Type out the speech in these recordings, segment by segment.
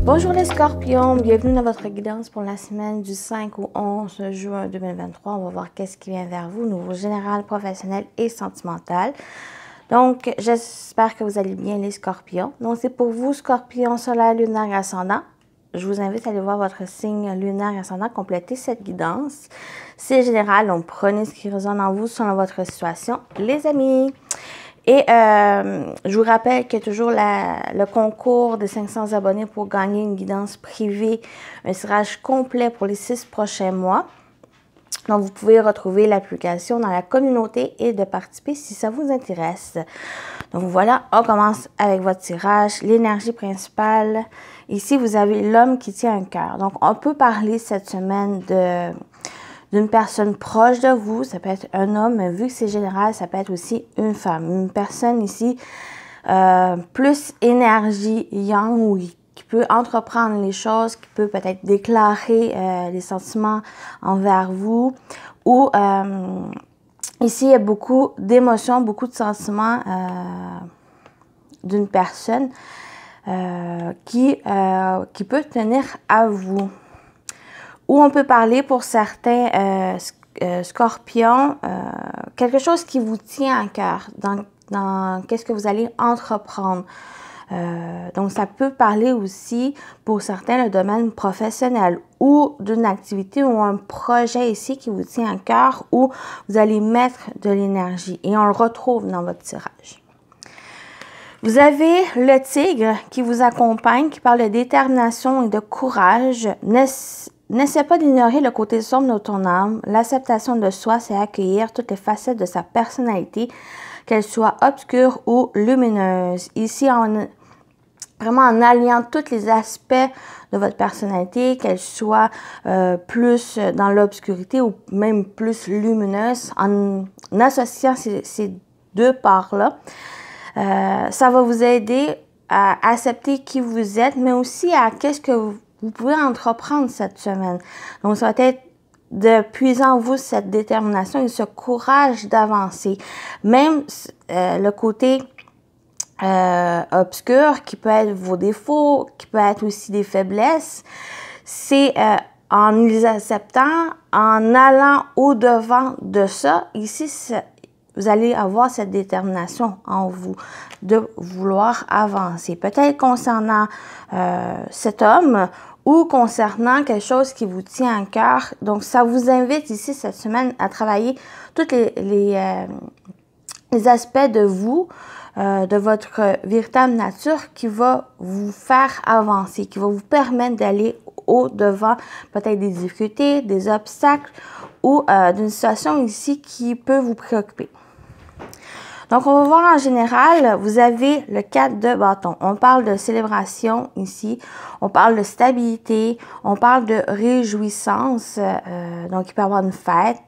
Bonjour les scorpions, bienvenue dans votre guidance pour la semaine du 5 au 11 juin 2023. On va voir qu'est-ce qui vient vers vous, niveau général, professionnel et sentimental. Donc, j'espère que vous allez bien les scorpions. Donc, c'est pour vous, scorpion solaire, lunaire, ascendant. Je vous invite à aller voir votre signe lunaire et ascendant, compléter cette guidance. C'est général, donc prenez ce qui résonne en vous selon votre situation, les amis. Et je vous rappelle qu'il y a toujours le concours de 500 abonnés pour gagner une guidance privée, un tirage complet pour les 6 prochains mois. Donc, vous pouvez retrouver l'application dans la communauté et de participer si ça vous intéresse. Donc, voilà, on commence avec votre tirage. L'énergie principale. Ici, vous avez l'homme qui tient un cœur. Donc, on peut parler cette semaine d'une personne proche de vous. Ça peut être un homme, mais vu que c'est général, ça peut être aussi une femme. Une personne ici, plus énergie yang, ou qui peut entreprendre les choses, qui peut peut-être déclarer les sentiments envers vous. Ou ici, il y a beaucoup d'émotions, beaucoup de sentiments d'une personne qui peut tenir à vous. Ou on peut parler pour certains scorpions, quelque chose qui vous tient à cœur dans qu'est-ce que vous allez entreprendre. Donc, ça peut parler aussi pour certains le domaine professionnel ou d'une activité ou un projet ici qui vous tient à cœur où vous allez mettre de l'énergie. Et on le retrouve dans votre tirage. Vous avez le tigre qui vous accompagne, qui parle de détermination et de courage. N'essaie pas d'ignorer le côté sombre de ton âme. L'acceptation de soi, c'est accueillir toutes les facettes de sa personnalité, qu'elles soient obscures ou lumineuses. Ici, vraiment en alliant tous les aspects de votre personnalité, qu'elles soient plus dans l'obscurité ou même plus lumineuses, en associant ces deux parts-là. Ça va vous aider à accepter qui vous êtes, mais aussi à qu'est-ce que vous pouvez entreprendre cette semaine. Donc, ça va être de puiser en vous cette détermination et ce courage d'avancer. Même le côté obscur, qui peut être vos défauts, qui peut être aussi des faiblesses, c'est en les acceptant, en allant au-devant de ça. Ici, vous allez avoir cette détermination en vous de vouloir avancer. Peut-être concernant cet homme ou concernant quelque chose qui vous tient à cœur. Donc, ça vous invite ici cette semaine à travailler tous les aspects de vous, de votre véritable nature qui va vous faire avancer, qui va vous permettre d'aller au-devant peut-être des difficultés, des obstacles ou d'une situation ici qui peut vous préoccuper. Donc, on va voir en général, vous avez le 4 de bâton. On parle de célébration ici, on parle de stabilité, on parle de réjouissance. Donc, il peut y avoir une fête.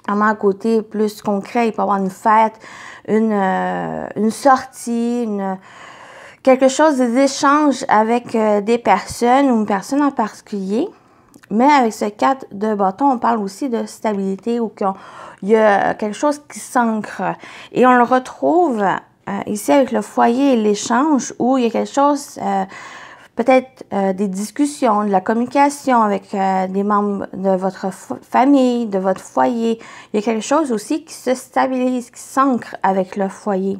Vraiment, à côté plus concret, il peut y avoir une fête, une sortie, quelque chose, des échanges avec des personnes ou une personne en particulier. Mais avec ce 4 de bâton, on parle aussi de stabilité ou qu'il y a quelque chose qui s'ancre. Et on le retrouve ici avec le foyer et l'échange où il y a quelque chose, peut-être des discussions, de la communication avec des membres de votre famille, de votre foyer. Il y a quelque chose aussi qui se stabilise, qui s'ancre avec le foyer.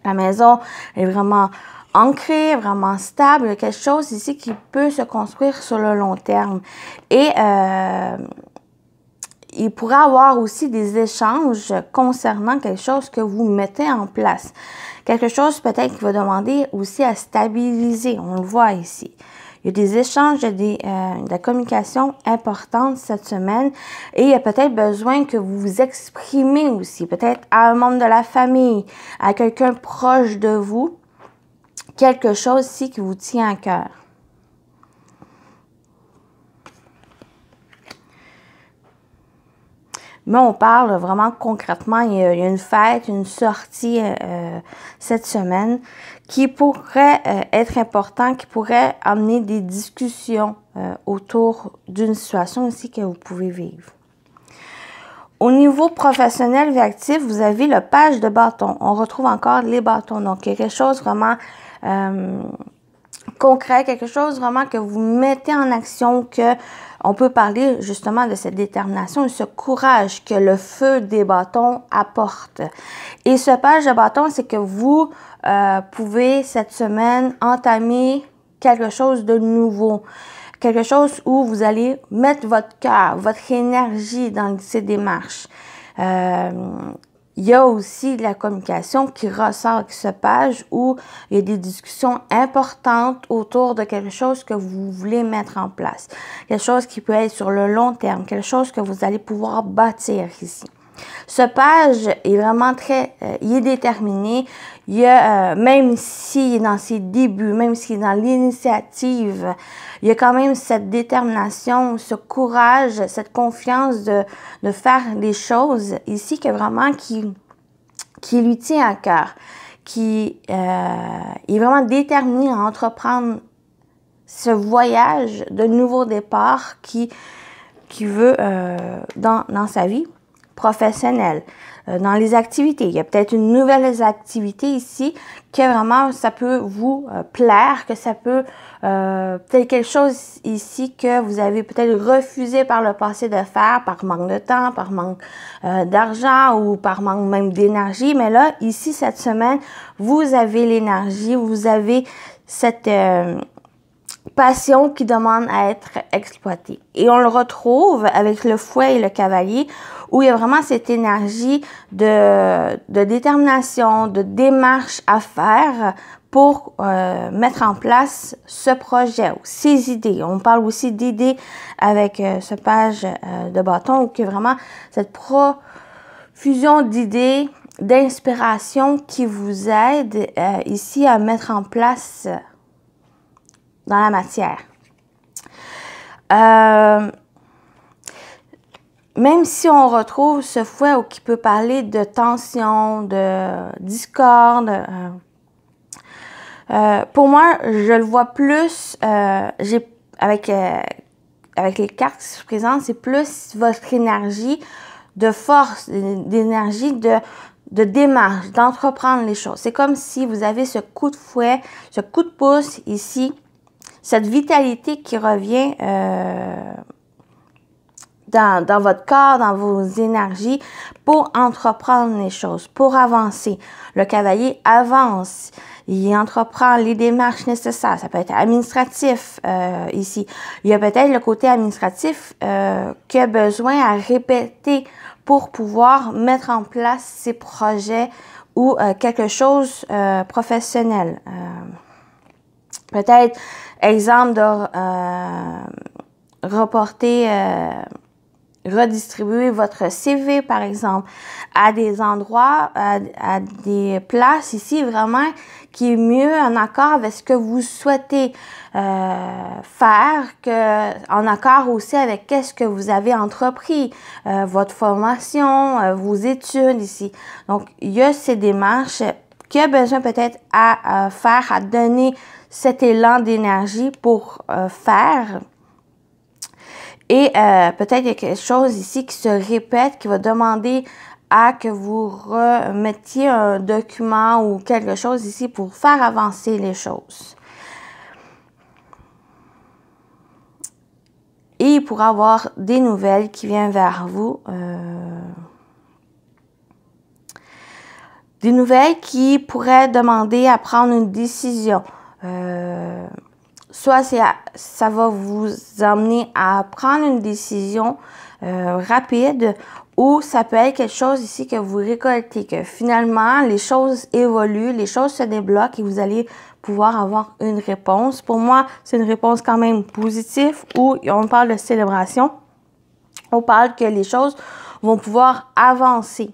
La maison est vraiment ancré, vraiment stable, il y a quelque chose ici qui peut se construire sur le long terme. Et il pourrait y avoir aussi des échanges concernant quelque chose que vous mettez en place. Quelque chose peut-être qui va demander aussi à stabiliser, on le voit ici. Il y a des échanges, de la communication importante cette semaine et il y a peut-être besoin que vous vous exprimez aussi, peut-être à un membre de la famille, à quelqu'un proche de vous, quelque chose ici qui vous tient à cœur. Mais on parle vraiment concrètement, il y a une fête, une sortie cette semaine qui pourrait être important, qui pourrait amener des discussions autour d'une situation ici que vous pouvez vivre. Au niveau professionnel et actif, vous avez le page de bâton. On retrouve encore les bâtons. Donc, il y a quelque chose vraiment concret, quelque chose vraiment que vous mettez en action, que on peut parler justement de cette détermination et ce courage que le feu des bâtons apporte. Et ce page de bâton, c'est que vous pouvez cette semaine entamer quelque chose de nouveau. Quelque chose où vous allez mettre votre cœur, votre énergie dans ces démarches. Il y a aussi de la communication qui ressort avec ce page où il y a des discussions importantes autour de quelque chose que vous voulez mettre en place. Quelque chose qui peut être sur le long terme, quelque chose que vous allez pouvoir bâtir ici. Ce page est vraiment il est déterminé. Il y a, même s'il est dans ses débuts, même s'il est dans l'initiative, il y a quand même cette détermination, ce courage, cette confiance de faire des choses ici que vraiment qui lui tient à cœur, qui est vraiment déterminé à entreprendre ce voyage de nouveau départ qui veut dans sa vie professionnelle, dans les activités. Il y a peut-être une nouvelle activité ici que vraiment ça peut vous plaire, que ça peut peut-être quelque chose ici que vous avez peut-être refusé par le passé de faire par manque de temps, par manque d'argent ou par manque même d'énergie. Mais là, ici, cette semaine, vous avez l'énergie, vous avez cette passion qui demande à être exploitée. Et on le retrouve avec le fouet et le cavalier, où il y a vraiment cette énergie de détermination, de démarche à faire pour mettre en place ce projet, ces idées. On parle aussi d'idées avec ce page de bâton, où il y a vraiment cette profusion d'idées, d'inspiration qui vous aide ici à mettre en place dans la matière. Même si on retrouve ce fouet qui peut parler de tension, de discorde, pour moi, je le vois plus, avec les cartes qui se présentent, c'est plus votre énergie de force, d'énergie de démarche, d'entreprendre les choses. C'est comme si vous avez ce coup de fouet, ce coup de pouce ici, cette vitalité qui revient dans votre corps, dans vos énergies pour entreprendre les choses, pour avancer. Le cavalier avance, il entreprend les démarches nécessaires. Ça peut être administratif ici. Il y a peut-être le côté administratif qui a besoin à répéter pour pouvoir mettre en place ses projets ou quelque chose professionnel. Peut-être, exemple de reporter, redistribuer votre CV, par exemple, à des endroits, à des places ici, vraiment, qui est mieux en accord avec ce que vous souhaitez faire, en accord aussi avec qu'est-ce que vous avez entrepris, votre formation, vos études ici. Donc, il y a ces démarches qui a besoin peut-être à faire, à donner cet élan d'énergie pour faire. Et peut-être il y a quelque chose ici qui se répète, qui va demander à que vous remettiez un document ou quelque chose ici pour faire avancer les choses. Et pour avoir des nouvelles qui viennent vers vous, des nouvelles qui pourraient demander à prendre une décision. Soit ça va vous emmener à prendre une décision rapide, ou ça peut être quelque chose ici que vous récoltez, que finalement les choses évoluent, les choses se débloquent et vous allez pouvoir avoir une réponse. Pour moi, c'est une réponse quand même positive, où on parle de célébration, on parle que les choses vont pouvoir avancer.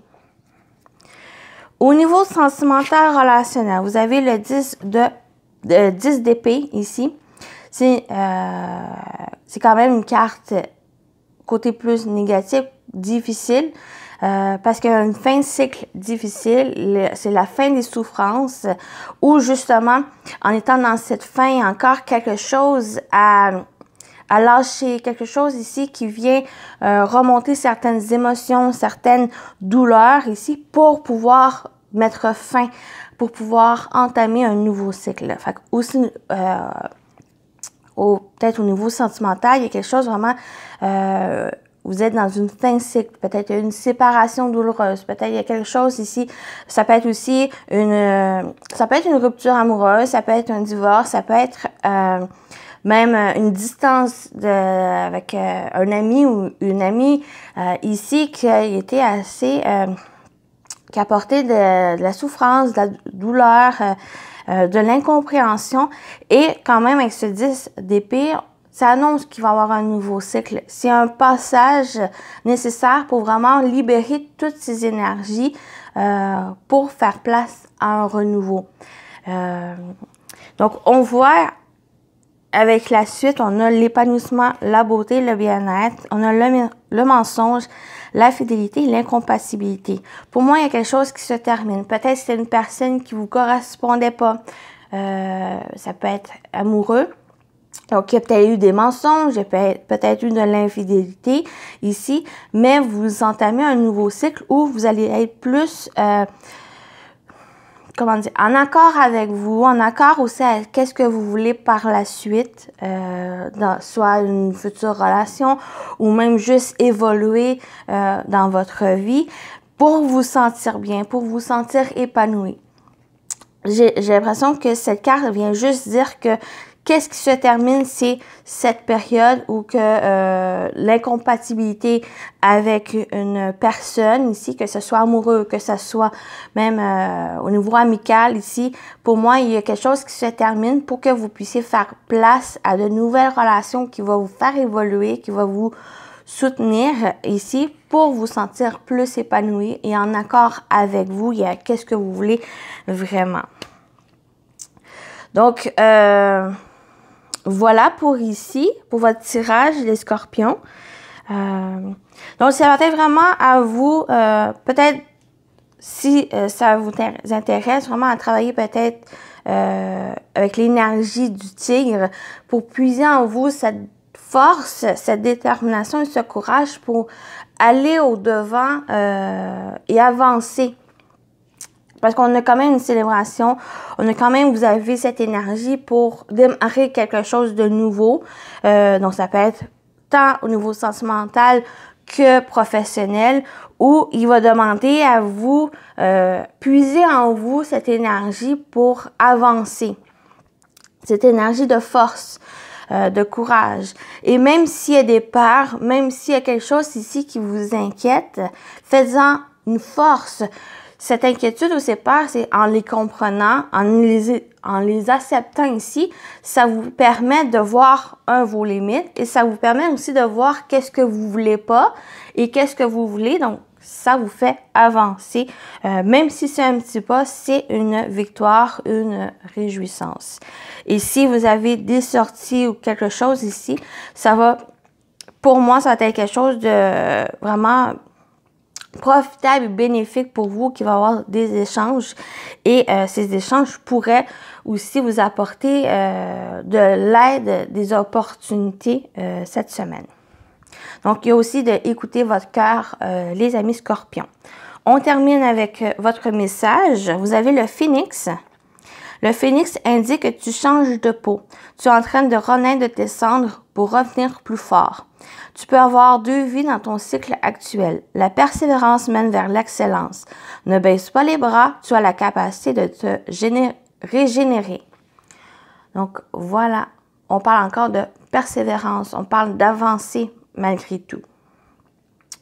Au niveau sentimental relationnel, vous avez le 10 d'épée ici. C'est quand même une carte côté plus négatif, difficile, parce qu'il y a une fin de cycle difficile, c'est la fin des souffrances, où justement, en étant dans cette fin, il y a encore quelque chose à lâcher, quelque chose ici qui vient remonter certaines émotions, certaines douleurs ici, pour pouvoir mettre fin pour pouvoir entamer un nouveau cycle. Fait que aussi, peut-être au niveau sentimental, il y a quelque chose vraiment, vous êtes dans une fin de cycle, peut-être une séparation douloureuse, peut-être il y a quelque chose ici, ça peut être aussi une rupture amoureuse, ça peut être un divorce, ça peut être même une distance avec un ami ou une amie ici qui a été assez, qui a apporté de la souffrance, de la douleur, de l'incompréhension. Et quand même, avec ce 10 d'épée, ça annonce qu'il va y avoir un nouveau cycle. C'est un passage nécessaire pour vraiment libérer toutes ces énergies pour faire place à un renouveau. Donc, on voit avec la suite, on a l'épanouissement, la beauté, le bien-être, on a le mensonge, la fidélité, l'incompatibilité. Pour moi, il y a quelque chose qui se termine. Peut-être c'est une personne qui vous correspondait pas. Ça peut être amoureux. Donc, il y a peut-être eu des mensonges, il y a peut-être eu de l'infidélité ici, mais vous entamez un nouveau cycle où vous allez être plus, comment dire, en accord avec vous, en accord aussi avec qu'est-ce que vous voulez par la suite, soit une future relation ou même juste évoluer dans votre vie pour vous sentir bien, pour vous sentir épanoui. J'ai l'impression que cette carte vient juste dire que qu'est-ce qui se termine, c'est cette période où que l'incompatibilité avec une personne ici, que ce soit amoureux, que ce soit même au niveau amical ici, pour moi, il y a quelque chose qui se termine pour que vous puissiez faire place à de nouvelles relations qui vont vous faire évoluer, qui vont vous soutenir ici pour vous sentir plus épanoui et en accord avec vous. Il y a qu'est-ce que vous voulez vraiment. Donc, voilà pour ici, pour votre tirage, les scorpions. Donc, ça va être vraiment à vous, peut-être, si ça vous intéresse, vraiment à travailler peut-être avec l'énergie du tigre pour puiser en vous cette force, cette détermination et ce courage pour aller au-devant et avancer. Parce qu'on a quand même une célébration, on a quand même, vous avez cette énergie pour démarrer quelque chose de nouveau. Donc, ça peut être tant au niveau sentimental que professionnel, où il va demander à vous, puiser en vous cette énergie pour avancer. Cette énergie de force, de courage. Et même s'il y a des peurs, même s'il y a quelque chose ici qui vous inquiète, faites-en une force. Cette inquiétude ou ces peurs, c'est en les comprenant, en les acceptant ici, ça vous permet de voir, vos limites et ça vous permet aussi de voir qu'est-ce que vous voulez pas et qu'est-ce que vous voulez. Donc, ça vous fait avancer. Même si c'est un petit pas, c'est une victoire, une réjouissance. Et si vous avez des sorties ou quelque chose ici, ça va, pour moi, ça va être quelque chose de vraiment profitable et bénéfique pour vous, qui va avoir des échanges et ces échanges pourraient aussi vous apporter de l'aide, des opportunités cette semaine. Donc, il y a aussi d'écouter votre cœur, les amis scorpions. On termine avec votre message. Vous avez le phénix. Le phénix indique que tu changes de peau. Tu es en train de renaître de tes cendres pour revenir plus fort. Tu peux avoir 2 vies dans ton cycle actuel. La persévérance mène vers l'excellence. Ne baisse pas les bras, tu as la capacité de te régénérer. Donc voilà, on parle encore de persévérance, on parle d'avancer malgré tout.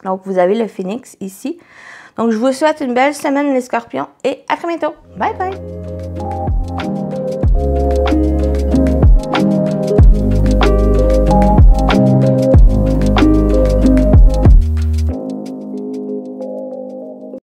Donc vous avez le phénix ici. Donc je vous souhaite une belle semaine les scorpions et à très bientôt. Bye bye!